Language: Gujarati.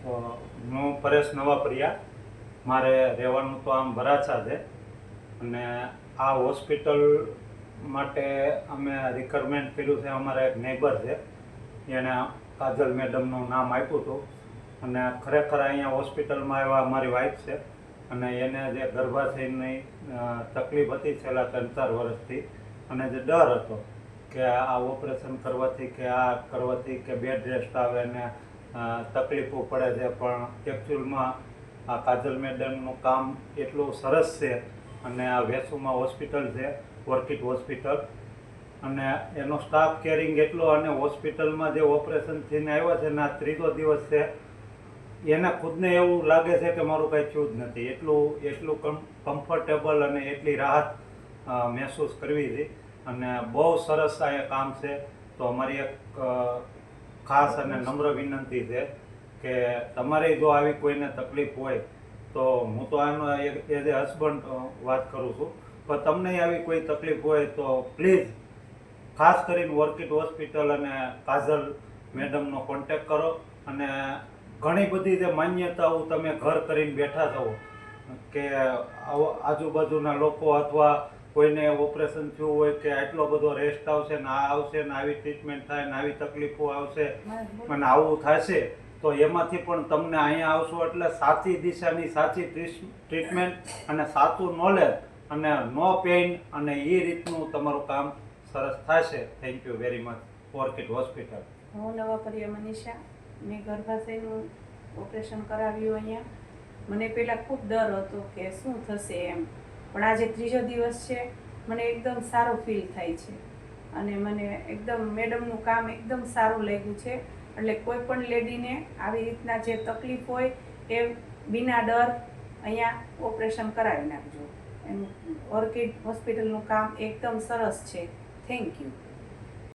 તો હું પરેશ નવાપરિયા, મારે રહેવાનું તો આમ વરાછા છે અને આ હોસ્પિટલ માટે અમે રિક્વાયરમેન્ટ કર્યું છે. અમારા એક નેબર છે, એણે કાજલ મેડમનું નામ આપ્યું હતું અને ખરેખર અહીંયા હોસ્પિટલમાં આવ્યા અમારી વાઈફ છે અને એને જે ગર્ભાશયની તકલીફ હતી છેલ્લા 3-4 વર્ષથી અને જે ડર હતો કે આ ઓપરેશન કરવાથી કે આ કરવાથી કે બેડ રેસ્ટ આવે ને તકલીફો પડે છે, પણ એકચ્યુઅલમાં આ કાજલ મેડમનું કામ એટલું સરસ છે અને આ વેસુમાં હોસ્પિટલ છે, ઓર્કિડ હોસ્પિટલ, અને એનો સ્ટાફ કેરિંગ એટલો, અને હોસ્પિટલમાં જે ઓપરેશન થઈને આવ્યા છે ને આ 3જો દિવસ છે, એને ખુદને એવું લાગે છે કે મારું કાંઈ થયું જ નથી. એટલું કમ્ફર્ટેબલ અને એટલી રાહત મહેસૂસ કરવી હતી અને બહુ સરસ આ કામ છે. તો અમારી એક ખાસ અને નમ્ર વિનંતી છે કે તમારે જો આવી કોઈને તકલીફ હોય તો હું તો આનો એઝ એ હસબન્ડ વાત કરું છું, પણ તમને આવી કોઈ તકલીફ હોય તો પ્લીઝ ખાસ કરીને ઓર્કિડ હોસ્પિટલ અને કાજલ મેડમનો કોન્ટેક કરો. અને ઘણી બધી જે માન્યતાઓ તમે ઘર કરીને બેઠા છો કે આજુબાજુના લોકો અથવા કોઈને ઓપરેશન થયું હોય કે આટલો બધો રેસ્ટ આવશે ને આ આવશે ને આવી ટ્રીટમેન્ટ થાય ને આવી તકલીફો આવશે અને આવું થશે, તો એમાંથી પણ તમને અહીંયા આવશો એટલે સાચી દિશાની સાચી ટ્રીટમેન્ટ અને સાચું નોલેજ અને નો પેઇન અને એ રીતનું તમારું કામ સરસ થશે. Thank you very much. Orchid hospital. હું નવાપરિયા મનીષા. મેં ગર્ભાશયનું ઓપરેશન કરાવ્યું અહીંયા. મને પહેલાં ખૂબ ડર હતો કે શું થશે એમ, પણ આજે 3જો દિવસ છે, મને એકદમ સારું ફીલ થાય છે અને મને એકદમ મેડમનું કામ એકદમ સારું લાગ્યું છે. એટલે કોઈ પણ લેડીને આવી રીતના જે તકલીફ હોય એ વિના ડર અહીંયા ઓપરેશન કરાવી નાખજો. એમ ઓર્કિડ હોસ્પિટલનું કામ એકદમ સરસ છે. Thank you.